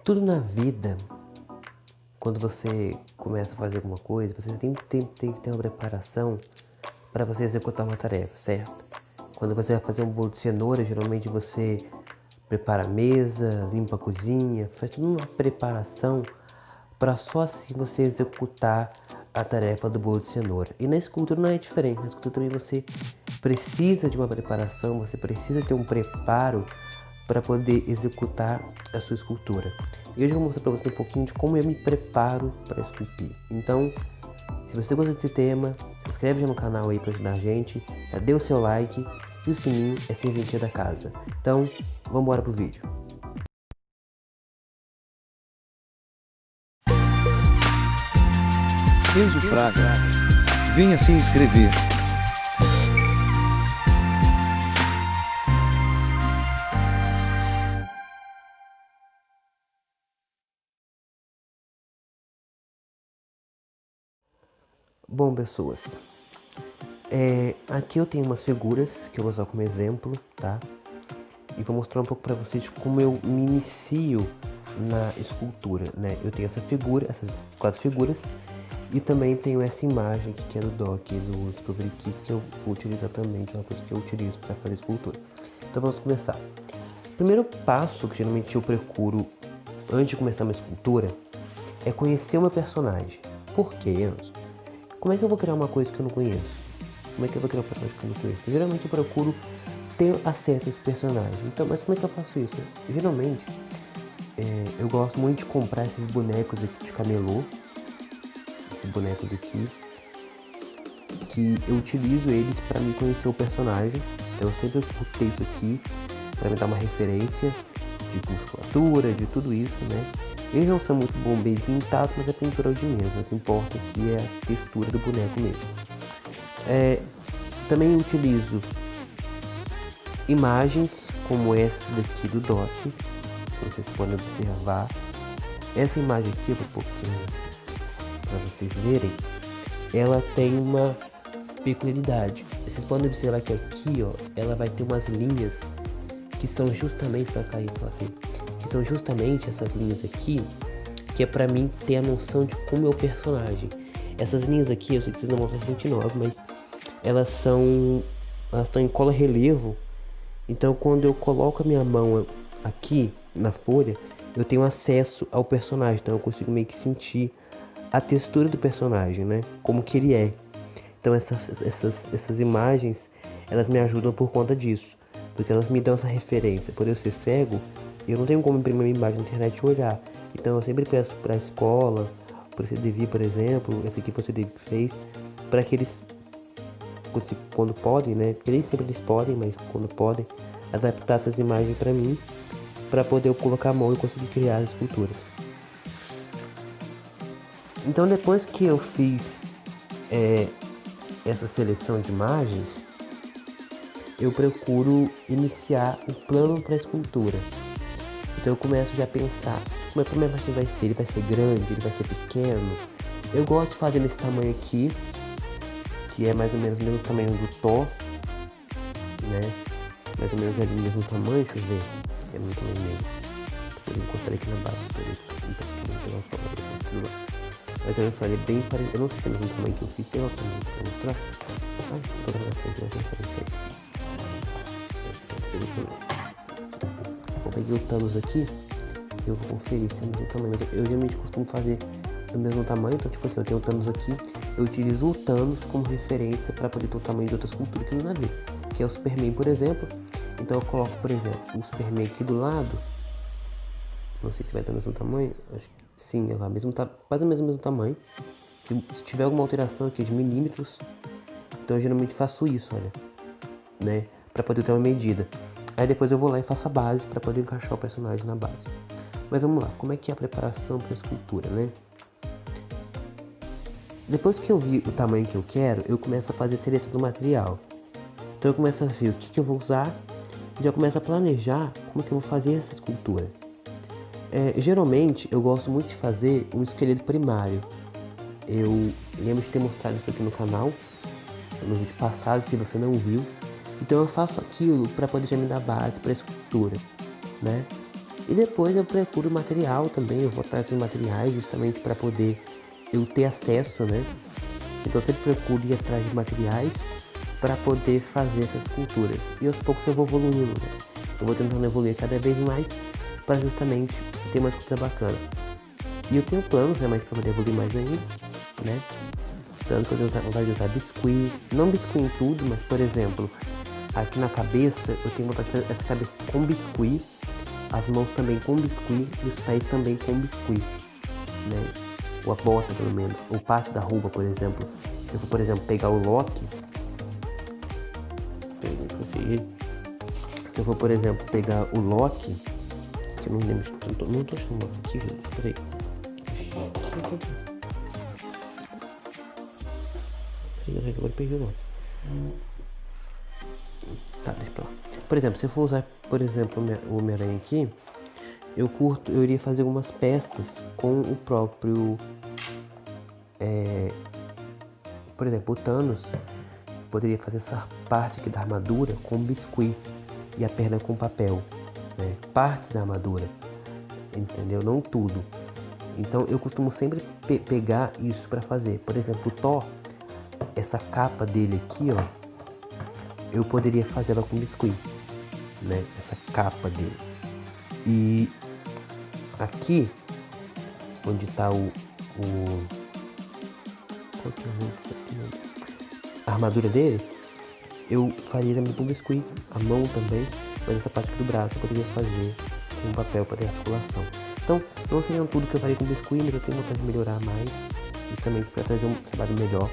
Tudo na vida, quando você começa a fazer alguma coisa, você tem que ter uma preparação para você executar uma tarefa, certo? Quando você vai fazer um bolo de cenoura, geralmente você prepara a mesa, limpa a cozinha, faz toda uma preparação para só assim você executar a tarefa do bolo de cenoura. E na escultura não é diferente, na escultura também você precisa de uma preparação, você precisa ter um preparo para poder executar a sua escultura. E hoje eu vou mostrar para você um pouquinho de como eu me preparo para esculpir. Então, se você gosta desse tema, se inscreve já no canal aí para ajudar a gente, já dê o seu like e o sininho é serventia da casa. Então, vamos embora pro vídeo. Enzo Fraga, venha se inscrever. Bom, pessoas, aqui eu tenho umas figuras que eu vou usar como exemplo, tá? E vou mostrar um pouco para vocês de como eu me inicio na escultura, né? Eu tenho essa figura, essas 4 figuras, e também tenho essa imagem aqui, que é do Doc, do Discovery Kids, que eu vou utilizar também, que é uma coisa que eu utilizo para fazer escultura. Então vamos começar. O primeiro passo que geralmente eu procuro antes de começar uma escultura é conhecer o meu personagem. Por quê, Enzo? Como é que eu vou criar uma coisa que eu não conheço? Como é que eu vou criar um personagem que eu não conheço? Então, geralmente eu procuro ter acesso a esse personagem. Então, mas como é que eu faço isso? Geralmente, eu gosto muito de comprar esses bonecos aqui de camelô. Esses bonecos aqui. Que eu utilizo eles para me conhecer o personagem. Então eu sempre curtei isso aqui para me dar uma referência de musculatura, de tudo isso, né? Eles não são muito bem pintados, mas a pintura é o de menos. O que importa aqui é a textura do boneco mesmo. Também utilizo imagens como essa daqui do Doc, que vocês podem observar. Essa imagem aqui, eu vou pôr aqui para vocês verem, ela tem uma peculiaridade. Vocês podem observar que aqui, ó, ela vai ter umas linhas que são justamente para cair, que são justamente essas linhas aqui, que é para mim ter a noção de como é o personagem. Essas linhas aqui, eu sei que vocês não vão estar sentindo, mas elas estão em cola relevo. Então quando eu coloco a minha mão aqui na folha, eu tenho acesso ao personagem, então eu consigo meio que sentir a textura do personagem, né? Como que ele é. Então essas imagens, elas me ajudam por conta disso, porque elas me dão essa referência. Por eu ser cego, eu não tenho como imprimir uma imagem na internet e olhar. Então eu sempre peço para a escola, para o CDV, por exemplo, esse aqui foi o CDV que fez, para que eles, quando podem, né? Porque nem sempre eles podem, mas quando podem, adaptar essas imagens para mim, para poder eu colocar a mão e conseguir criar as esculturas. Então depois que eu fiz essa seleção de imagens, eu procuro iniciar o plano para a escultura. Então eu começo já a pensar como é que a minha imagem vai ser. Ele vai ser grande, ele vai ser pequeno. Eu gosto de fazer nesse tamanho aqui, que é mais ou menos o mesmo tamanho do Thor, né? Mais ou menos ali no mesmo tamanho, deixa eu ver. Se é muito tamanho mesmo. Vou encostar aqui na base para ele pegar o. Mas olha só, ele é bem parecido. Eu não sei se é o mesmo tamanho que eu fiz. Tem uma tamanho pra mostrar. Ai, tô na frente, na frente. Eu peguei o Thanos aqui. Eu vou conferir se é o mesmo tamanho. Mas eu geralmente costumo fazer do mesmo tamanho. Então, tipo assim, eu tenho o Thanos aqui. Eu utilizo o Thanos como referência para poder ter o tamanho de outras culturas que não dá a ver. Que é o Superman, por exemplo. Então eu coloco, por exemplo, o Superman aqui do lado. Não sei se vai ter o mesmo tamanho. Acho que sim, ela quase o mesmo tamanho. Se tiver alguma alteração aqui de milímetros, então eu geralmente faço isso, olha, né? Pra poder ter uma medida. Aí depois eu vou lá e faço a base pra poder encaixar o personagem na base. Mas vamos lá, como é que é a preparação pra escultura, né? Depois que eu vi o tamanho que eu quero, eu começo a fazer a seleção do material. Então eu começo a ver o que eu vou usar e já começo a planejar como que eu vou fazer essa escultura. Geralmente eu gosto muito de fazer um esqueleto primário. Eu lembro de ter mostrado isso aqui no canal, no vídeo passado, se você não viu. Então eu faço aquilo para poder já me dar base para a escultura, né? E depois eu procuro material também, eu vou atrás dos materiais justamente para poder eu ter acesso, né? Então eu sempre procuro ir atrás de materiais para poder fazer essas esculturas. E aos poucos eu vou evoluindo, né? Eu vou tentando evoluir cada vez mais para justamente ter uma escultura bacana. E eu tenho planos realmente para poder evoluir mais ainda, né? Tanto que eu tenho vontade de usar biscuit, não biscuit em tudo, mas por exemplo, aqui na cabeça eu tenho vontade de fazer essa cabeça com biscuit, as mãos também com biscuit e os pés também com biscuit, né? Ou a bota pelo menos, ou parte da roupa, por exemplo. Se eu for, por exemplo, pegar o Loki, se eu for, por exemplo, pegar o Loki, que eu não lembro, não tô achando aqui, Jesus, peraí. Agora perdi o Loki. Tá, deixa pra lá. Por exemplo, se eu for usar, por exemplo, o Homem-Aranha aqui, eu iria fazer algumas peças com o próprio, por exemplo, o Thanos, poderia fazer essa parte aqui da armadura com biscuit e a perna com papel, né? Partes da armadura, entendeu? Não tudo. Então eu costumo sempre pegar isso para fazer. Por exemplo, o Thor, essa capa dele aqui, ó, eu poderia fazer ela com biscuit, né? Essa capa dele. E aqui, onde tá qual que é a armadura dele, eu faria também com biscuit, a mão também, mas essa parte aqui do braço eu poderia fazer com papel para ter articulação. Então, não seriam tudo que eu faria com biscuit, mas eu tenho vontade de melhorar mais, justamente para trazer um trabalho melhor.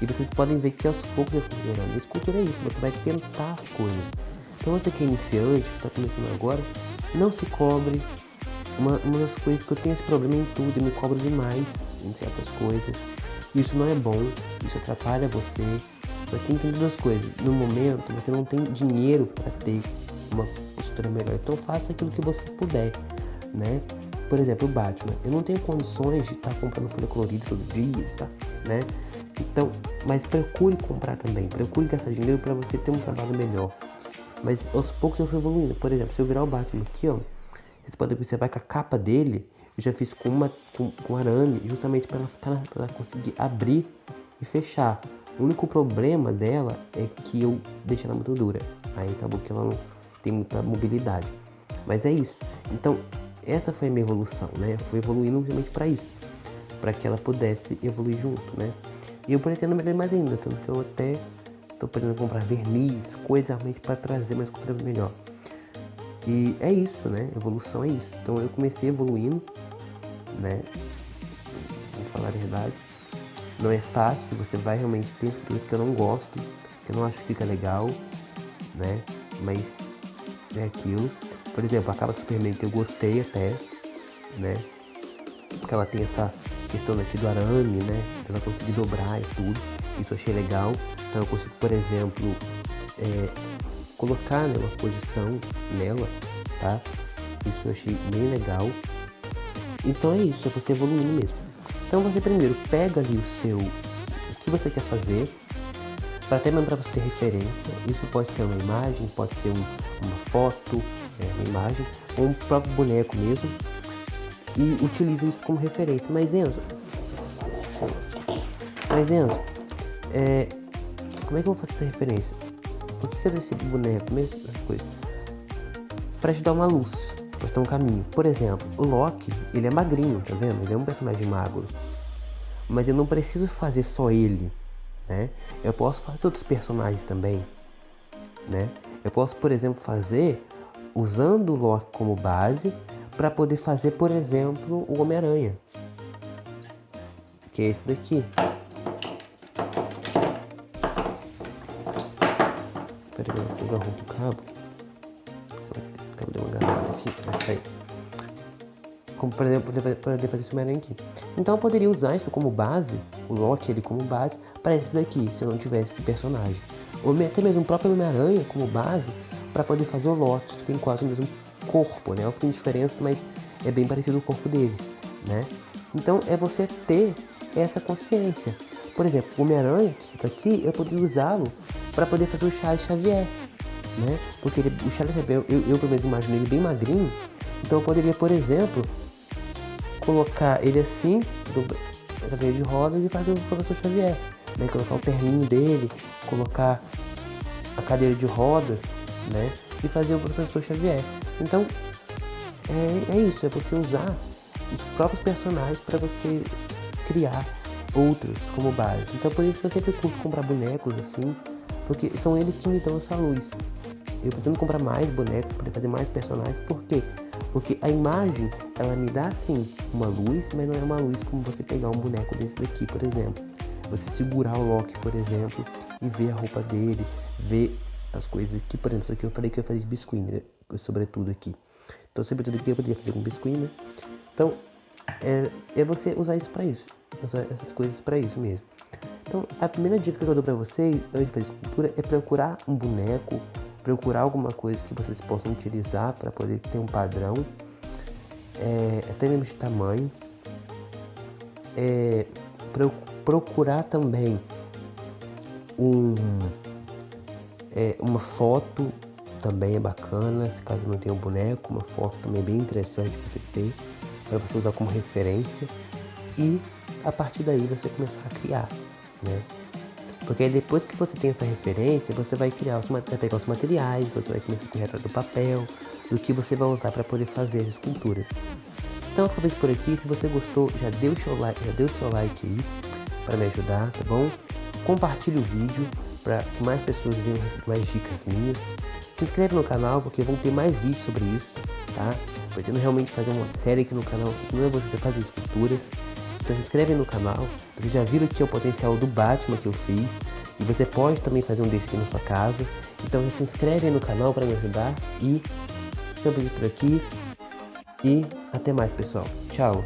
E vocês podem ver que aos poucos eu fui melhorando. A escultura é isso, você vai tentar as coisas. Então você que é iniciante, que está começando agora, não se cobre. Uma das coisas que eu tenho esse problema em tudo, eu me cobro demais em certas coisas. Isso não é bom, isso atrapalha você. Mas tem que entender duas coisas. No momento, você não tem dinheiro para ter uma postura melhor. Então faça aquilo que você puder, né? Por exemplo, o Batman. Eu não tenho condições de estar comprando folha colorida todo dia, tá? Né? Então, mas procure comprar também. Procure gastar dinheiro para você ter um trabalho melhor. Mas aos poucos eu fui evoluindo. Por exemplo, se eu virar o Batman aqui, ó, vocês podem observar que a capa dele eu já fiz com arame, justamente para ela conseguir abrir e fechar. O único problema dela é que eu deixei ela muito dura. Aí acabou que ela não tem muita mobilidade. Mas é isso. Então, essa foi a minha evolução, né? Eu fui evoluindo justamente para isso. Para que ela pudesse evoluir junto, né? E eu pretendo melhorar mais ainda. Tanto que eu até estou pretendendo comprar verniz, coisa realmente para trazer uma escultura melhor. E é isso, né? Evolução é isso. Então eu comecei evoluindo, né? Vou falar a verdade. Não é fácil, você vai realmente ter esculturas que eu não gosto, que eu não acho que fica legal, né? Mas é aquilo. Por exemplo, a capa do Superman que eu gostei até, né? Porque ela tem essa questão aqui do arame, né? Ela conseguir dobrar e tudo. Isso eu achei legal. Então eu consigo, por exemplo, colocar, né, uma posição nela, tá? Isso eu achei bem legal. Então é isso, é você evoluindo mesmo. Então você primeiro pega ali o que você quer fazer, para até mesmo para você ter referência. Isso pode ser uma imagem, pode ser uma foto, uma imagem, ou um próprio boneco mesmo. E utiliza isso como referência. Mas Enzo, como é que eu vou fazer essa referência? Por que eu dei esse boneco, mesmo essas coisas? Para te dar uma luz, para te dar um caminho. Por exemplo, o Loki, ele é magrinho, tá vendo? Ele é um personagem magro. Mas eu não preciso fazer só ele, né? Eu posso fazer outros personagens também, né? Eu posso, por exemplo, fazer usando o Loki como base para poder fazer, por exemplo, o Homem-Aranha, que é esse daqui. Peraí, eu vou pegar o cabo. O cabo deu uma agarrada aqui, vai sair. Como, por exemplo, poder fazer esse Homem-Aranha aqui. Então eu poderia usar isso como base, o Loki ele como base, para esse daqui, se eu não tivesse esse personagem. Ou até mesmo o próprio Homem-Aranha como base, para poder fazer o Loki, que tem quase o mesmo corpo, né? Tem diferença, mas é bem parecido o corpo deles, né? Então é você ter essa consciência. Por exemplo, o Homem-Aranha que fica aqui, eu poderia usá-lo para poder fazer o Charles Xavier, né? Porque o Charlie Chaplin, eu pelo menos imagino ele bem magrinho, então eu poderia, por exemplo, colocar ele assim, na cadeira de rodas e fazer o professor Xavier, né? Colocar o terninho dele, colocar a cadeira de rodas, né? E fazer o professor Xavier. Então, é isso, é você usar os próprios personagens para você criar outros como base. Então, por isso que eu sempre curto comprar bonecos assim, porque são eles que me dão essa luz. Eu pretendo comprar mais bonecos para fazer mais personagens, por quê? Porque a imagem, ela me dá sim uma luz, mas não é uma luz como você pegar um boneco desse daqui, por exemplo. Você segurar o Loki, por exemplo, e ver a roupa dele, ver as coisas aqui, por exemplo, isso aqui eu falei que eu ia fazer de biscuit, né? Sobretudo aqui. Então, sobretudo aqui eu poderia fazer com biscuit, né? Então, é você usar isso pra isso, usar essas coisas pra isso mesmo. Então, a primeira dica que eu dou pra vocês, antes de fazer escultura, é procurar um boneco, procurar alguma coisa que vocês possam utilizar para poder ter um padrão, até mesmo de tamanho. Procurar também uma foto, também é bacana, se caso não tenha um boneco, uma foto também é bem interessante você ter, para você usar como referência, e a partir daí você começar a criar, né? Porque aí depois que você tem essa referência, você vai criar vai pegar os materiais, você vai começar a correr atrás do papel, do que você vai usar para poder fazer as esculturas. Então, eu por aqui. Se você gostou, já deu o seu like aí para me ajudar, tá bom? Compartilhe o vídeo para que mais pessoas venham receber mais dicas minhas. Se inscreve no canal porque vão ter mais vídeos sobre isso, tá? Pretendo realmente fazer uma série aqui no canal ensinando você a fazer esculturas. Então se inscreve no canal, vocês já viram aqui o potencial do Batman que eu fiz, e você pode também fazer um desse aqui na sua casa. Então se inscreve aí no canal para me ajudar, e eu vou por aqui, e até mais pessoal, tchau!